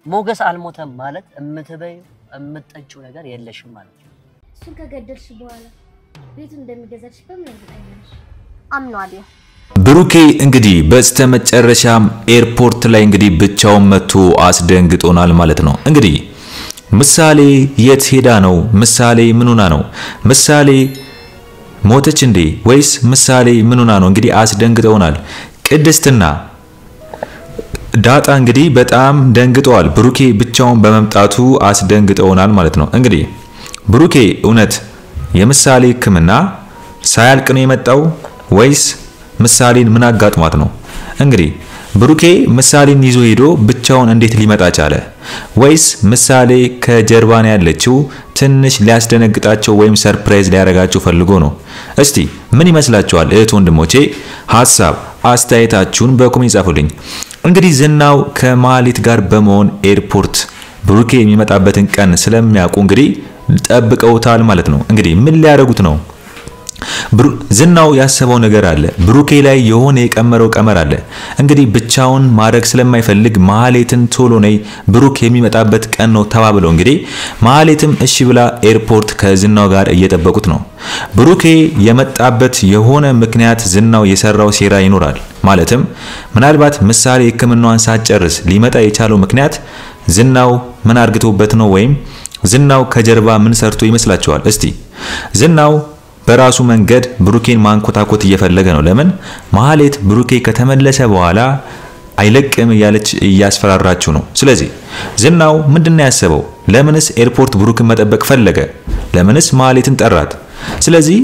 ሞገስ አልሞተም ማለት እምትበይ እምትጠጪው ነገር የለሽም ማለት ነው እሱን ከገደልሽ በኋላ ቤቱ እንደሚገዛልሽ በምን አይነሽ አምኗል ብሩኬ እንግዲህ በስተመጨረሻም ኤርፖርት ላይ እንግዲህ ብቻውን መጥቶ አስደንግጦናል ማለት ነው እንግዲህ ምሳሌ የት ሄዳ ነው ምሳሌ ምን ሆና ነው ምሳሌ ሞተች እንዴ ወይስ ምሳሌ ምን ሆና ነው እንግዲህ አስደንግጠውናል ቅድስትና ዳጣ እንግዲህ በጣም ደንግጠዋል ብሩኬ ብቻውን በመምጣቱ አስደንግጠውናል ማለት ነው እንግዲህ ብሩኬ እውነት የምሳሌ ህክምና ሳያልቅ ነው የመጣው ወይስ ምሳሌን ምን አጋጥሟት ነው እንግዲህ ብሩኬ ምሳሌን ይዞ ሄዶ ብቻውን እንዴት ሊመጣ ቻለ ወይስ ምሳሌ ከጀርባን ያለችው ትንሽ ሊያስደነግጣቸው ወይም ሰርፕራይዝ ሊያረጋቸው ፈልጎ ነው እስቲ ምን ይመስላችኋል እህት ወንድሞቼ ሐሳብ አስተያየታችሁን በኮሜንት ጻፉልኝ እንግዲህ ዝናው ከማሊት ጋር በመሆን ኤርፖርት ብሩኬ የሚመጣበትን ቀን ስለሚያውቁ እንግዲህ ጠብቀውታል ማለት ነው እንግዲህ ምን ሊያረጉት ነው ዝናው ያሰበው ነገር አለ ብሩኬ ላይ የሆነ የቀመረው ቀመር አለ እንግዲህ ብቻውን ማድረግ ስለማይፈልግ ማህሌትን ቶሎ ነይ ብሩክ የሚመጣበት ቀን ነው ተባብለው እንግዲህ ማህሌትም እሺ ብላ ኤርፖርት ከዝናው ጋር እየጠበቁት ነው ብሩኬ የመጣበት የሆነ ምክንያት ዝናው የሰራው ሴራ ይኖራል ማለትም ምናልባት ምሳሌ ህክምናዋን ሳትጨርስ ሊመጣ የቻለው ምክንያት ዝናው ምን አርግቶበት ነው ወይም ዝናው ከጀርባ ምን ሰርቶ ይመስላችኋል እስቲ ዝናው በራሱ መንገድ ብሩኬን ማንኮታኮት እየፈለገ ነው ለምን ማህሌት ብሩኬ ከተመለሰ በኋላ አይለቅም ያለች ያስፈራራችሁ ነው ስለዚህ ዝናው ምንድነው ያሰበው ለምንስ ኤርፖርት ብሩክን መጠበቅ ፈለገ ለምንስ ማህሌትን ጠራት ስለዚህ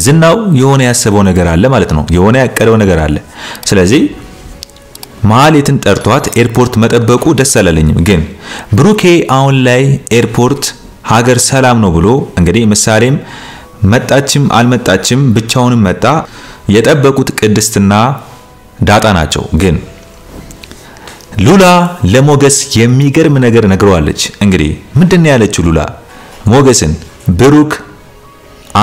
ዝናው የሆነ ያሰበው ነገር አለ ማለት ነው የሆነ ያቀደው ነገር አለ ስለዚህ ማህሌትን ጠርቷት ኤርፖርት መጠበቁ ደስ አላለኝም ግን ብሩኬ አሁን ላይ ኤርፖርት ሀገር ሰላም ነው ብሎ እንግዲህ ምሳሌም መጣችም አልመጣችም ብቻውንም መጣ የጠበቁት ቅድስትና ዳጣ ናቸው ግን ሉላ ለሞገስ የሚገርም ነገር ነግረዋለች እንግዲህ ምንድነው ያለችው ሉላ ሞገስን ብሩክ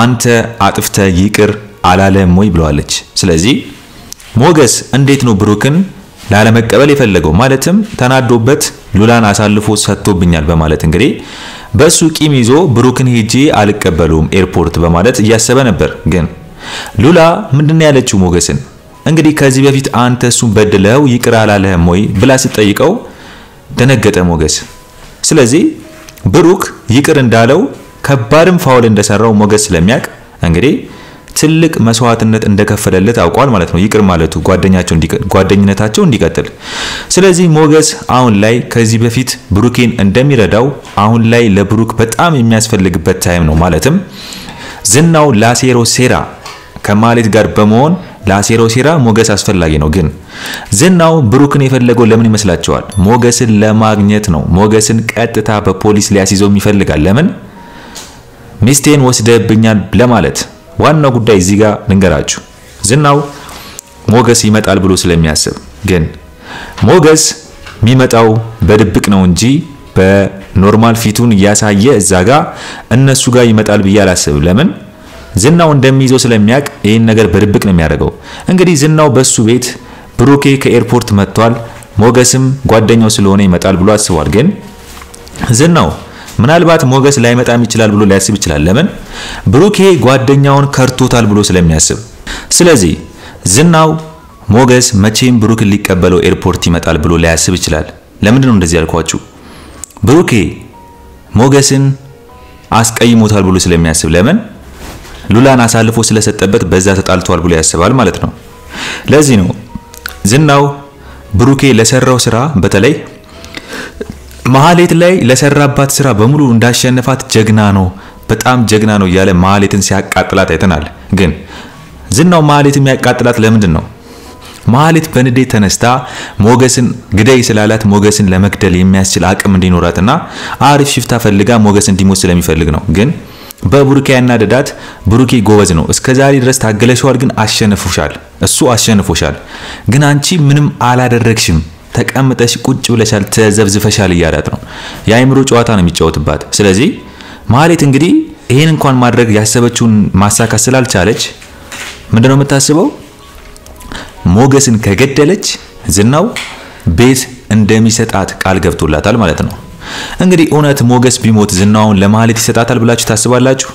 አንተ አጥፍተ ይቅር አላለም ወይ ብለዋለች ስለዚህ ሞገስ እንዴት ነው ብሩክን ላለመቀበል የፈለገው ማለትም ተናዶበት ሉላን አሳልፎ ሰጥቶብኛል በማለት እንግዲህ በሱ ቂም ይዞ ብሩክን ሄጂ አልቀበሉም ኤርፖርት በማለት እያሰበ ነበር ግን ሉላ ምንድነው ያለችው ሞገስን እንግዲህ ከዚህ በፊት አንተ እሱን በደለው ይቅር አላለህም ወይ ብላ ስትጠይቀው ደነገጠ ሞገስ ስለዚህ ብሩክ ይቅር እንዳለው ከባድም ፋውል እንደሰራው ሞገስ ስለሚያቅ እንግዲህ ትልቅ መስዋዕትነት እንደከፈለለት አውቋል ማለት ነው ይቅር ማለቱ ጓደኝነታቸው እንዲቀጥል ስለዚህ ሞገስ አሁን ላይ ከዚህ በፊት ብሩኬን እንደሚረዳው አሁን ላይ ለብሩክ በጣም የሚያስፈልግበት ታይም ነው ማለትም ዝናው ላሴሮ ሴራ ከማሊት ጋር በመሆን ላሴሮ ሴራ ሞገስ አስፈላጊ ነው ግን ዝናው ብሩክን የፈለገው ለምን ይመስላችኋል ሞገስን ለማግኘት ነው ሞገስን ቀጥታ በፖሊስ ሊያስይዘው ይፈልጋል ለምን ሚስቴን ወስደብኛል ለማለት ዋናው ጉዳይ እዚህ ጋር ልንገራችሁ ዝናው ሞገስ ይመጣል ብሎ ስለሚያስብ ግን ሞገስ የሚመጣው በድብቅ ነው እንጂ በኖርማል ፊቱን ያሳየ እዛ ጋር እነሱ ጋር ይመጣል ብዬ አላስብም ለምን ዝናው እንደሚይዘው ስለሚያቅ ይሄን ነገር በድብቅ ነው የሚያደርገው እንግዲህ ዝናው በሱ ቤት ብሩኬ ከኤርፖርት መጥቷል ሞገስም ጓደኛው ስለሆነ ይመጣል ብሎ አስቧል ግን ዝናው ምናልባት ሞገስ ላይመጣም ይችላል ብሎ ሊያስብ ይችላል ለምን ብሩኬ ጓደኛውን ከርቶታል ብሎ ስለሚያስብ ስለዚህ ዝናው ሞገስ መቼም ብሩክን ሊቀበለው ኤርፖርት ይመጣል ብሎ ሊያስብ ይችላል ለምን ነው እንደዚህ ያልኳችሁ ብሩኬ ሞገስን አስቀይሞታል ብሎ ስለሚያስብ ለምን ሉላን አሳልፎ ስለሰጠበት በዛ ተጣልቷል ብሎ ያስባል ማለት ነው ለዚህ ነው ዝናው ብሩኬ ለሰራው ስራ በተለይ ማህሌት ላይ ለሰራባት ስራ በሙሉ እንዳሸነፋት ጀግና ነው በጣም ጀግና ነው ያለ ማህሌትን ሲያቃጥላት አይተናል ግን ዝናው ማህሌትን የሚያቃጥላት ለምንድን ነው ማህሌት በንዴት ተነስታ ሞገስን ግደይ ስላላት ሞገስን ለመግደል የሚያስችል አቅም እንዲኖራትና አሪፍ ሽፍታ ፈልጋ ሞገስ እንዲሞት ስለሚፈልግ ነው ግን በብሩኬ ያናደዳት ብሩኬ ጎበዝ ነው እስከዛሬ ድረስ ታገለሽዋል ግን አሸነፉሻል እሱ አሸነፎሻል ግን አንቺ ምንም አላደረግሽም ተቀምጠሽ ቁጭ ብለሻል ተዘብዝፈሻል ያያላት ነው ያይምሮ ጨዋታ ነው የሚጫወትባት ስለዚህ ማህሌት እንግዲህ ይሄን እንኳን ማድረግ ያሰበችውን ማሳካት ስላልቻለች ምንድነው የምታስበው ሞገስን ከገደለች ዝናው ቤት እንደሚሰጣት ቃል ገብቶላታል ማለት ነው። እንግዲህ እውነት ሞገስ ቢሞት ዝናውን ለማህሌት ይሰጣታል ብላችሁ ታስባላችሁ?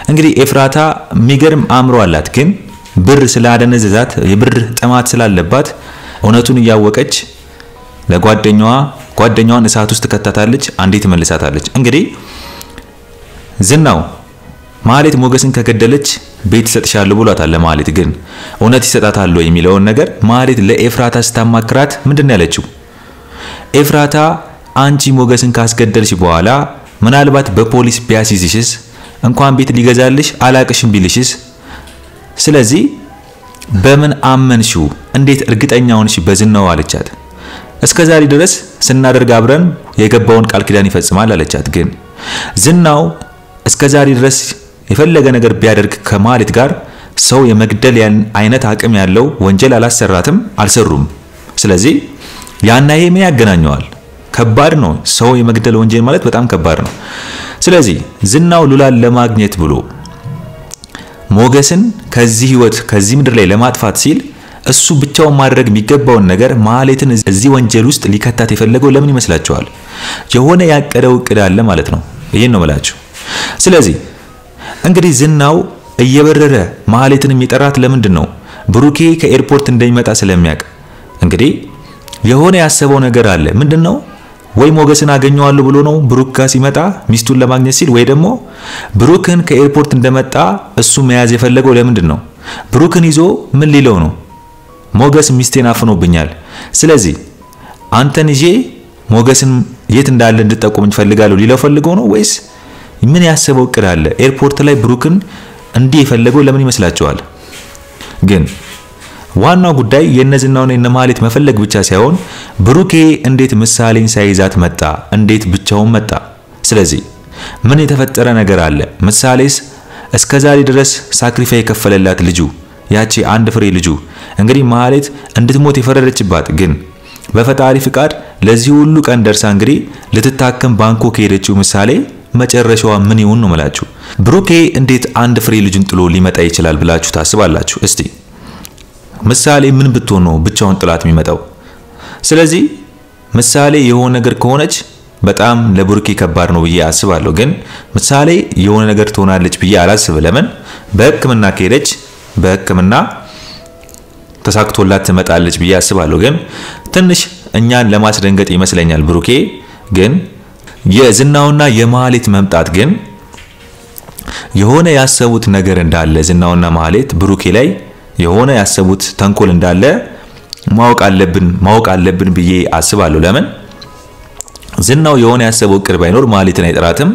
እንግዲህ ኤፍራታ የሚገርም አእምሮ አላት፣ ግን ብር ስላደነዘዛት የብር ጥማት ስላለባት እውነቱን እያወቀች ጓደኛዋን እሳት ውስጥ ከተታለች፣ አንዴ ትመልሳታለች። እንግዲህ ዝናው ማህሌት ሞገስን ከገደለች ቤት ሰጥሻለሁ ብሏታል ለማህሌት። ግን እውነት ይሰጣታል ወይ የሚለውን ነገር ማህሌት ለኤፍራታ ስታማክራት ምንድነው ያለችው? ኤፍራታ አንቺ ሞገስን ካስገደልሽ በኋላ ምናልባት በፖሊስ ቢያስይዝሽስ፣ እንኳን ቤት ሊገዛልሽ አላቅሽም ቢልሽስ፣ ስለዚህ በምን አመንሽው? እንዴት እርግጠኛ ሆንሽ በዝናው አለቻት። እስከዛሬ ድረስ ስናደርግ አብረን የገባውን ቃል ኪዳን ይፈጽማል አለቻት። ግን ዝናው እስከዛሬ ድረስ የፈለገ ነገር ቢያደርግ ከማህሌት ጋር ሰው የመግደል አይነት አቅም ያለው ወንጀል አላሰራትም፣ አልሰሩም። ስለዚህ ያና ይሄ ምን ያገናኘዋል? ከባድ ነው። ሰው የመግደል ወንጀል ማለት በጣም ከባድ ነው። ስለዚህ ዝናው ሉላን ለማግኘት ብሎ ሞገስን ከዚህ ህይወት ከዚህ ምድር ላይ ለማጥፋት ሲል እሱ ብቻውን ማድረግ የሚገባውን ነገር ማህሌትን እዚህ ወንጀል ውስጥ ሊከታት የፈለገው ለምን ይመስላችኋል? የሆነ ያቀደው እቅድ አለ ማለት ነው። ይሄን ነው ማለት። ስለዚህ እንግዲህ ዝናው እየበረረ ማህሌትን የሚጠራት ለምንድን ነው? ብሩኬ ከኤርፖርት እንደሚመጣ ስለሚያውቅ እንግዲህ የሆነ ያሰበው ነገር አለ። ምንድነው? ወይ ሞገስን አገኘዋለሁ ብሎ ነው ብሩክ ጋር ሲመጣ ሚስቱን ለማግኘት ሲል፣ ወይ ደግሞ ብሩክን ከኤርፖርት እንደመጣ እሱ መያዝ የፈለገው ለምንድን ነው? ብሩክን ይዞ ምን ሊለው ነው? ሞገስ ሚስቴን አፍኖብኛል፣ ስለዚህ አንተን ይዤ ሞገስን የት እንዳለ እንድጠቁምኝ ፈልጋለሁ ሊለው ፈልገው ነው? ወይስ ምን ያሰበው እቅድ አለ? ኤርፖርት ላይ ብሩክን እንዲህ የፈለገው ለምን ይመስላችኋል? ግን ዋናው ጉዳይ የነዝናውና የነማህሌት መፈለግ ብቻ ሳይሆን ብሩኬ እንዴት ምሳሌን ሳይዛት መጣ? እንዴት ብቻውን መጣ? ስለዚህ ምን የተፈጠረ ነገር አለ? ምሳሌስ እስከዛሬ ድረስ ሳክሪፋይ የከፈለላት ልጁ ያቺ አንድ ፍሬ ልጁ እንግዲህ ማህሌት እንድትሞት የፈረደችባት፣ ግን በፈጣሪ ፍቃድ ለዚህ ሁሉ ቀን ደርሳ እንግዲህ ልትታከም ባንኮክ ሄደችው ምሳሌ መጨረሻዋ ምን ይሁን ነው ማለት? ብሩኬ እንዴት አንድ ፍሬ ልጁን ጥሎ ሊመጣ ይችላል ብላችሁ ታስባላችሁ? እስቲ ምሳሌ ምን ብትሆን ነው ብቻውን ጥላት የሚመጣው? ስለዚህ ምሳሌ የሆነ ነገር ከሆነች በጣም ለብሩኬ ከባድ ነው ብዬ አስባለሁ። ግን ምሳሌ የሆነ ነገር ትሆናለች ብዬ አላስብ። ለምን? በሕክምና ከሄደች በሕክምና ተሳክቶላት ትመጣለች ብዬ አስባለሁ። ግን ትንሽ እኛን ለማስደንገጥ ይመስለኛል ብሩኬ። ግን የዝናውና የማህሌት መምጣት ግን የሆነ ያሰቡት ነገር እንዳለ ዝናውና ማህሌት ብሩኬ ላይ የሆነ ያሰቡት ተንኮል እንዳለ ማወቅ አለብን ብዬ አስባለሁ። ለምን? ዝናው የሆነ ያሰበው እቅድ ባይኖር ማህሌትን አይጠራትም።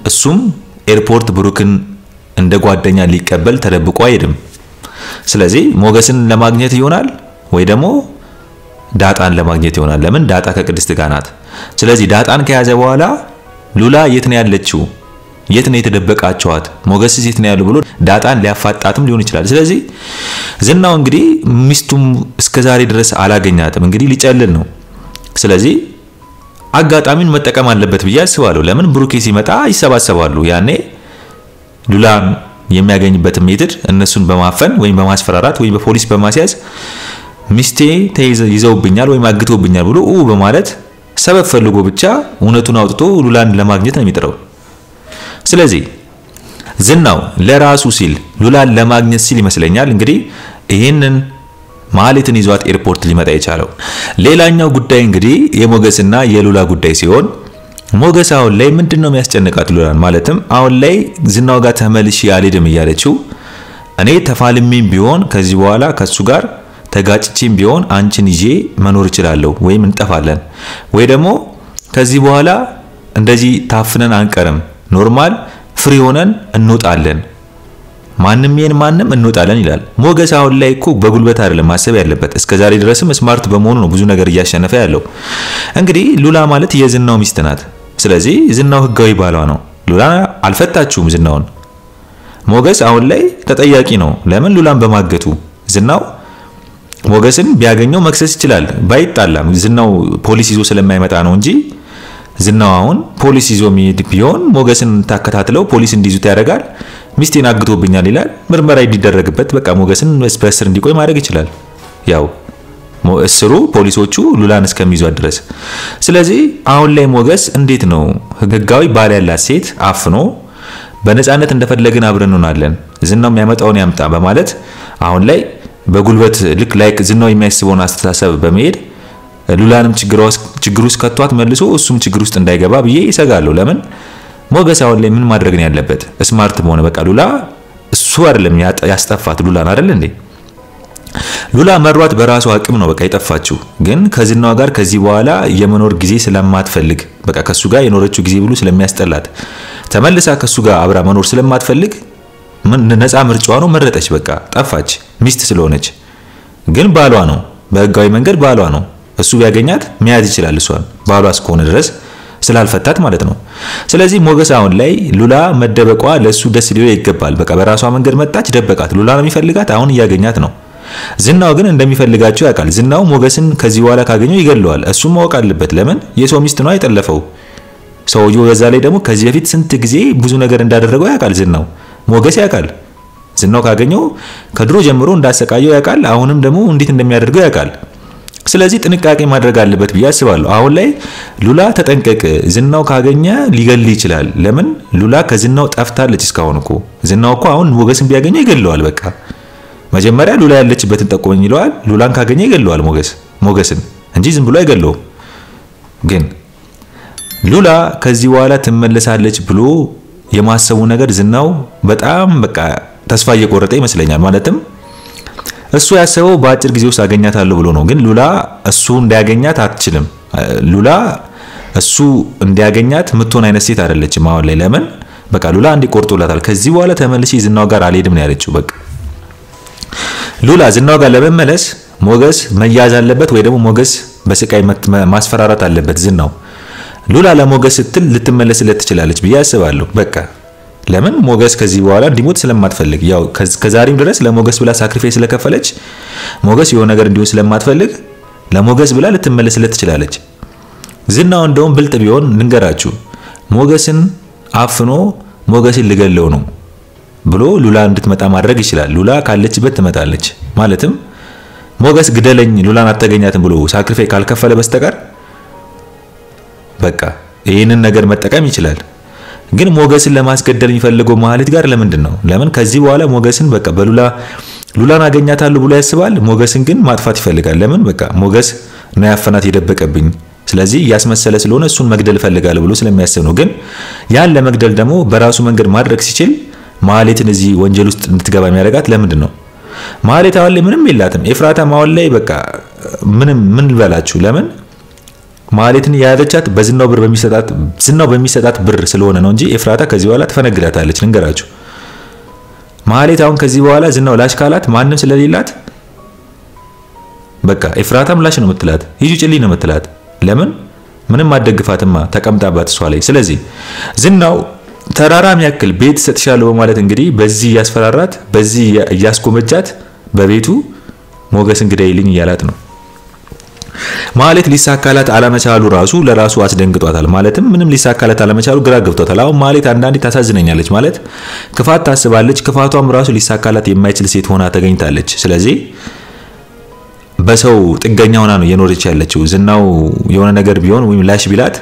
እሱም ኤርፖርት ብሩክን እንደ ጓደኛ ሊቀበል ተደብቆ አይሄድም። ስለዚህ ሞገስን ለማግኘት ይሆናል ወይ ደግሞ ዳጣን ለማግኘት ይሆናል። ለምን? ዳጣ ከቅድስት ጋር ናት። ስለዚህ ዳጣን ከያዘ በኋላ ሉላ የት ነው ያለችው? የት ነው የተደበቃቸዋት? ሞገስ የት ነው ያለው ብሎ ዳጣን ሊያፋጣትም ሊሆን ይችላል። ስለዚህ ዝናው እንግዲህ ሚስቱም እስከዛሬ ድረስ አላገኛትም። እንግዲህ ሊጨልል ነው። ስለዚህ አጋጣሚውን መጠቀም አለበት ብዬ አስባለሁ። ለምን? ብሩኬ ሲመጣ ይሰባሰባሉ። ያኔ ሉላን የሚያገኝበት ሜትድ እነሱን በማፈን ወይም በማስፈራራት ወይም በፖሊስ በማስያዝ ሚስቴ ይዘውብኛል ወይም አግተውብኛል ብሎ በማለት ሰበብ ፈልጎ ብቻ እውነቱን አውጥቶ ሉላን ለማግኘት ነው የሚጥረው። ስለዚህ ዝናው ለራሱ ሲል ሉላን ለማግኘት ሲል ይመስለኛል እንግዲህ ይሄንን ማህሌትን ይዟት ኤርፖርት ሊመጣ የቻለው። ሌላኛው ጉዳይ እንግዲህ የሞገስና የሉላ ጉዳይ ሲሆን ሞገስ አሁን ላይ ምንድነው የሚያስጨንቃት ሉላን? ማለትም አሁን ላይ ዝናው ጋር ተመልሼ አልሄድም እያለችው እኔ ተፋልሜም ቢሆን ከዚህ በኋላ ከሱ ጋር ተጋጭቼም ቢሆን አንቺን ይዤ መኖር እችላለሁ ወይም እንጠፋለን ወይ ደግሞ ከዚህ በኋላ እንደዚህ ታፍነን አንቀርም፣ ኖርማል ፍሪ ሆነን እንወጣለን፣ ማንም እንወጣለን ይላል ሞገስ። አሁን ላይ እኮ በጉልበት አይደለም ማሰብ ያለበት። እስከዛሬ ድረስም ስማርት በመሆኑ ነው ብዙ ነገር እያሸነፈ ያለው። እንግዲህ ሉላ ማለት የዝናው ሚስት ናት። ስለዚህ ዝናው ህጋዊ ባሏ ነው። ሉላ አልፈታችሁም ዝናውን። ሞገስ አሁን ላይ ተጠያቂ ነው። ለምን? ሉላን በማገቱ። ዝናው ሞገስን ቢያገኘው መክሰስ ይችላል ባይጣላም፣ ዝናው ፖሊስ ይዞ ስለማይመጣ ነው እንጂ ዝናው አሁን ፖሊስ ይዞ የሚሄድ ቢሆን ሞገስን ታከታትለው ፖሊስ እንዲይዙት ያደርጋል። ሚስቴን አግቶብኛል ይላል፣ ምርመራ እንዲደረግበት በቃ ሞገስን በስር እንዲቆይ ማድረግ ይችላል። ያው እስሩ ፖሊሶቹ ሉላን እስከሚይዟት ድረስ። ስለዚህ አሁን ላይ ሞገስ እንዴት ነው ህጋዊ ባል ያላት ሴት አፍኖ በነፃነት እንደፈለግን አብረን እንሆናለን ዝናው የሚያመጣውን ያምጣ በማለት አሁን ላይ በጉልበት ልክ ላይክ ዝናው የሚያስበውን አስተሳሰብ በመሄድ ሉላንም ችግር ውስጥ ከቷት መልሶ እሱም ችግር ውስጥ እንዳይገባ ብዬ ይሰጋለሁ። ለምን ሞገስ አሁን ላይ ምን ማድረግ ነው ያለበት? ስማርት መሆን በቃ ሉላ እሱ አይደለም ያስጠፋት ሉላን አይደል እንዴ? ሉላ መሯት በራሱ አቅም ነው በቃ የጠፋችው። ግን ከዝናው ጋር ከዚህ በኋላ የመኖር ጊዜ ስለማትፈልግ በቃ ከሱ ጋር የኖረችው ጊዜ ብሉ ስለሚያስጠላት ተመልሳ ከሱ ጋር አብራ መኖር ስለማትፈልግ ነፃ ምርጫዋ ነው መረጠች። በቃ ጠፋች ሚስት ስለሆነች። ግን ባሏ ነው በህጋዊ መንገድ ባሏ ነው። እሱ ቢያገኛት መያዝ ይችላል እሷን ባሏ እስከሆነ ድረስ ስላልፈታት ማለት ነው። ስለዚህ ሞገስ አሁን ላይ ሉላ መደበቋ ለሱ ደስ ሊለው ይገባል። በቃ በራሷ መንገድ መጣች ደበቃት። ሉላ ነው የሚፈልጋት አሁን እያገኛት ነው። ዝናው ግን እንደሚፈልጋቸው ያውቃል። ዝናው ሞገስን ከዚህ በኋላ ካገኘው ይገለዋል። እሱም ማወቅ አለበት። ለምን የሰው ሚስት ነው አይጠለፈው ሰውየው። በዛ ላይ ደግሞ ከዚህ በፊት ስንት ጊዜ ብዙ ነገር እንዳደረገው ያውቃል ዝናው። ሞገስ ያውቃል። ዝናው ካገኘው ከድሮ ጀምሮ እንዳሰቃየው ያውቃል። አሁንም ደግሞ እንዴት እንደሚያደርገው ያውቃል። ስለዚህ ጥንቃቄ ማድረግ አለበት ብዬ አስባለሁ። አሁን ላይ ሉላ ተጠንቀቅ፣ ዝናው ካገኘ ሊገል ይችላል። ለምን ሉላ ከዝናው ጠፍታለች እስካሁን እኮ። ዝናው እኮ አሁን ሞገስን ቢያገኘው ይገለዋል። በቃ መጀመሪያ ሉላ ያለችበትን ጠቆመኝ ይለዋል። ሉላን ካገኘ ይገለዋል ሞገስን እንጂ ዝም ብሎ አይገለውም። ግን ሉላ ከዚህ በኋላ ትመለሳለች ብሎ የማሰቡ ነገር ዝናው በጣም በቃ ተስፋ እየቆረጠ ይመስለኛል። ማለትም እሱ ያሰበው በአጭር ጊዜ ውስጥ አገኛታለሁ ብሎ ነው። ግን ሉላ እሱ እንዲያገኛት አትችልም። ሉላ እሱ እንዲያገኛት ምትሆን አይነት ሴት አይደለችም አሁን ላይ። ለምን በቃ ሉላ እንዲቆርጦላታል። ከዚህ በኋላ ተመልሼ ዝናው ጋር አልሄድም ነው ያለችው። በቃ ሉላ ዝናው ጋር ለመመለስ ሞገስ መያዝ አለበት ወይ ደግሞ ሞገስ በስቃይ ማስፈራራት አለበት ዝናው። ሉላ ለሞገስ ስትል ልትመለስለት ትችላለች ብዬ አስባለሁ። በቃ ለምን ሞገስ ከዚህ በኋላ እንዲሞት ስለማትፈልግ ያው ከዛሬም ድረስ ለሞገስ ብላ ሳክሪፋይስ ስለከፈለች ሞገስ የሆነ ነገር እንዲሆን ስለማትፈልግ ለሞገስ ብላ ልትመለስለት ትችላለች። ዝናው እንደውም ብልጥ ቢሆን ልንገራችሁ ሞገስን አፍኖ ሞገስን ልገለው ነው ብሎ ሉላ እንድትመጣ ማድረግ ይችላል። ሉላ ካለችበት ትመጣለች። ማለትም ሞገስ ግደለኝ ሉላን አታገኛትም ብሎ ሳክሪፋይ ካልከፈለ በስተቀር በቃ ይሄንን ነገር መጠቀም ይችላል። ግን ሞገስን ለማስገደል የሚፈልገው ማህሌት ጋር ለምንድን ነው? ለምን ከዚህ በኋላ ሞገስን በቃ ሉላን አገኛታለሁ ብሎ ያስባል። ሞገስን ግን ማጥፋት ይፈልጋል። ለምን በቃ ሞገስ ነው ያፈናት የደበቀብኝ፣ ስለዚህ ያስመሰለ ስለሆነ እሱን መግደል ፈልጋለሁ ብሎ ስለሚያስብ ነው። ግን ያን ለመግደል ደግሞ በራሱ መንገድ ማድረግ ሲችል ማህሌትን እዚህ ወንጀል ውስጥ እንድትገባ የሚያደርጋት ለምንድን ነው? ማህሌት አሁን ላይ ምንም የላትም። ኤፍራታ ማሁን ላይ በቃ ምን ልበላችሁ ለምን ማህሌትን ያያዘቻት በዝናው በሚሰጣት ብር ስለሆነ ነው እንጂ ኤፍራታ ከዚህ በኋላ ትፈነግላታለች። ልንገራችሁ ማህሌት አሁን ከዚህ በኋላ ዝናው ላሽ ካላት ማንንም ስለሌላት በቃ ኤፍራታም ላሽ ነው የምትላት፣ ሂጂ ጭሊ ነው የምትላት። ለምን ምንም አደግፋትማ ተቀምጣባት እሷ ላይ። ስለዚህ ዝናው ተራራም ያክል ቤት ሰጥሻለሁ በማለት እንግዲህ በዚህ ያስፈራራት በዚህ ያስቆመጃት በቤቱ ሞገስን ግደይልኝ እያላት ነው። ማህሌት ሊሳካላት አለመቻሉ ራሱ ለራሱ አስደንግጧታል። ማለትም ምንም ሊሳካላት አለመቻሉ ግራ ገብቷታል። አሁን ማህሌት አንዳንዴ ታሳዝነኛለች። ማለት ክፋት ታስባለች። ክፋቷም ራሱ ሊሳካላት የማይችል ሴት ሆና ተገኝታለች። ስለዚህ በሰው ጥገኛ ሆና ነው የኖረች ያለችው። ዝናው የሆነ ነገር ቢሆን ወይም ላሽ ቢላት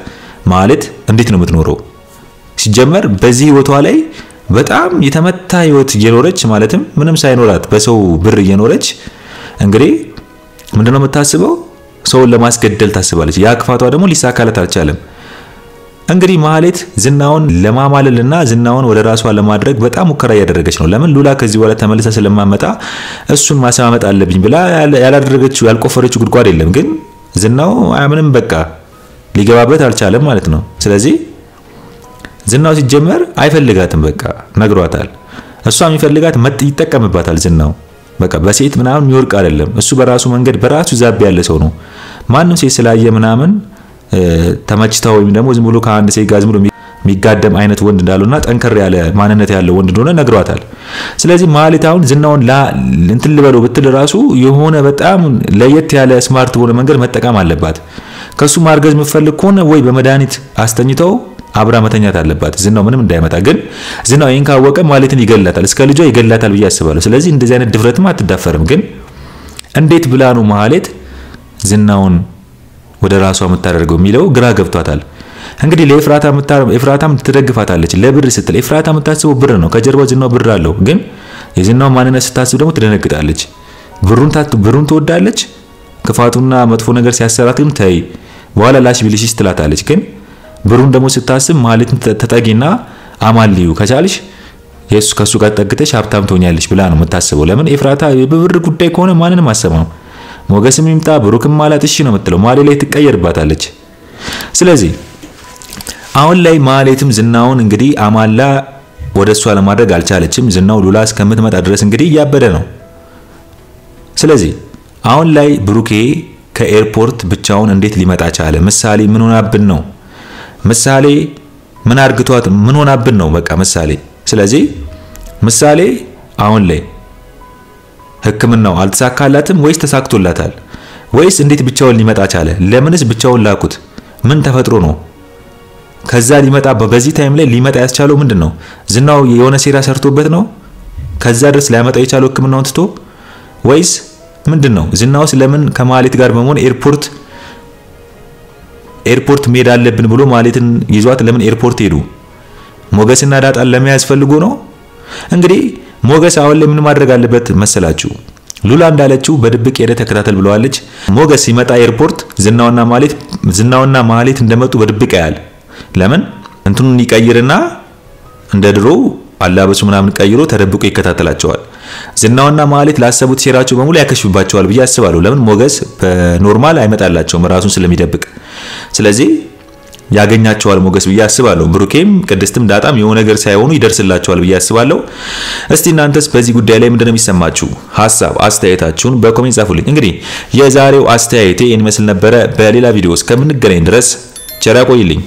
ማህሌት እንዴት ነው የምትኖረው? ሲጀመር በዚህ ህይወቷ ላይ በጣም የተመታ ህይወት እየኖረች ማለትም ምንም ሳይኖራት በሰው ብር እየኖረች እንግዲህ ምንድነው የምታስበው? ሰውን ለማስገደል ታስባለች። ያ ክፋቷ ደግሞ ሊሳካላት አልቻለም። እንግዲህ ማህሌት ዝናውን ለማማለልና ዝናውን ወደ ራሷ ለማድረግ በጣም ሙከራ እያደረገች ነው። ለምን ሉላ ከዚህ በኋላ ተመልሳ ስለማመጣ እሱን ማሰማመጥ አለብኝ ብላ ያላደረገችው ያልቆፈረችው ጉድጓድ የለም። ግን ዝናው ምንም በቃ ሊገባበት አልቻለም ማለት ነው። ስለዚህ ዝናው ሲጀመር አይፈልጋትም። በቃ ነግሯታል። እሷ የሚፈልጋት ይጠቀምባታል ዝናው። በቃ በሴት ምናምን የሚወርቅ አይደለም። እሱ በራሱ መንገድ በራሱ ዛብ ያለ ሰው ነው። ማንንም ሴት ስላየ ምናምን ተመችታው ወይም ደግሞ ዝም ብሎ ከአንድ ሴት ጋር ዝም ብሎ የሚጋደም አይነት ወንድ እንዳለውና ጠንከር ያለ ማንነት ያለው ወንድ እንደሆነ ነግሯታል። ስለዚህ ማህሌት አሁን ዝናውን እንትን ልበለው ብትል ራሱ የሆነ በጣም ለየት ያለ ስማርት በሆነ መንገድ መጠቀም አለባት። ከሱ ማርገዝ የምትፈልግ ከሆነ ወይ በመድኃኒት አስተኝተው አብራ መተኛት አለባት ዝናው ምንም እንዳይመጣ። ግን ዝናው ይሄን ካወቀ ማህሌትን ይገላታል፣ እስከ ልጇ ይገላታል ብዬ አስባለሁ። ስለዚህ እንደዚህ አይነት ድፍረትም አትዳፈርም። ግን እንዴት ብላ ነው ማህሌት ዝናውን ወደ ራሷ የምታደርገው የሚለው ግራ ገብቷታል። እንግዲህ ለኤፍራታም ትደግፋታለች ለብር ስትል ኤፍራታ የምታስበው ብር ነው። ከጀርባው ዝናው ብር አለው። ግን የዝናው ማንነት ስታስብ ደግሞ ትደነግጣለች። ብሩን ትወዳለች። ክፋቱና መጥፎ ነገር ሲያሰራት ግን ተይ በኋላ ላሽ ቢልሽስ ትላታለች። ግን ብሩን ደግሞ ስታስብ ማለት ተጠጊና አማልዩ ከቻልሽ ኢየሱስ ከሱ ጋር ተጠግተሽ ሀብታም ትሆኛለሽ ብላ ነው የምታስበው። ለምን ኤፍራታ በብር ጉዳይ ከሆነ ማንንም አሰማው ሞገስም ይምጣ ብሩክም ማለት እሺ ነው የምትለው። ማሌ ላይ ትቀየርባታለች። ስለዚህ አሁን ላይ ማሌትም ዝናውን እንግዲህ አማላ ወደሷ ለማድረግ አልቻለችም። ዝናው ሉላ እስከምትመጣ ድረስ እንግዲህ ያበደ ነው። ስለዚህ አሁን ላይ ብሩኬ ከኤርፖርት ብቻውን እንዴት ሊመጣ ቻለ? ምሳሌ ምን ሆናብን ነው? ምሳሌ ምን አርግቷት ምን ሆናብን ነው? በቃ ምሳሌ። ስለዚህ ምሳሌ አሁን ላይ ህክምናው አልተሳካላትም ወይስ ተሳክቶላታል? ወይስ እንዴት ብቻውን ሊመጣ ቻለ? ለምንስ ብቻውን ላኩት? ምን ተፈጥሮ ነው? ከዛ ሊመጣ በዚህ ታይም ላይ ሊመጣ ያስቻለው ምንድነው? ዝናው የሆነ ሴራ ሰርቶበት ነው ከዛ ድረስ ሊያመጣ የቻለው ህክምናውን ትቶ ወይስ ምንድነው? ዝናውስ ለምን ከማሌት ጋር በመሆን ኤርፖርት መሄድ አለብን ብሎ ማሌትን ይዟት ለምን ኤርፖርት ሄዱ? ሞገስና ዳጣን ለመያዝ ፈልጎ ነው? እንግዲህ ሞገስ አሁን ላይ ምን ማድረግ አለበት መሰላችሁ? ሉላ እንዳለችው በድብቅ ሄደ ተከታተል ብለዋለች። ሞገስ ሲመጣ ኤርፖርት ዝናውና ማሌት እንደመጡ በድብቅ ያያል። ለምን እንትኑን ይቀይርና እንደ ድሮ አላበሱ ምናምን ቀይሮ ተደብቆ ይከታተላቸዋል። ዝናውና ማሌት ላሰቡት ሴራቸው በሙሉ ያከሽፍባቸዋል ብዬ አስባለሁ። ለምን ሞገስ በኖርማል አይመጣላቸውም ራሱን ስለሚደብቅ። ስለዚህ ያገኛቸዋል ሞገስ ብዬ አስባለሁ። ብሩኬም ቅድስትም ዳጣም የሆነ ነገር ሳይሆኑ ይደርስላቸዋል ብዬ አስባለሁ። እስቲ እናንተስ በዚህ ጉዳይ ላይ ምንድነው የሚሰማችሁ? ሐሳብ አስተያየታችሁን በኮሜንት ጻፉልኝ። እንግዲህ የዛሬው አስተያየቴ ይመስል ነበረ። በሌላ ቪዲዮ እስከምንገናኝ ድረስ ቸር ያቆይልኝ።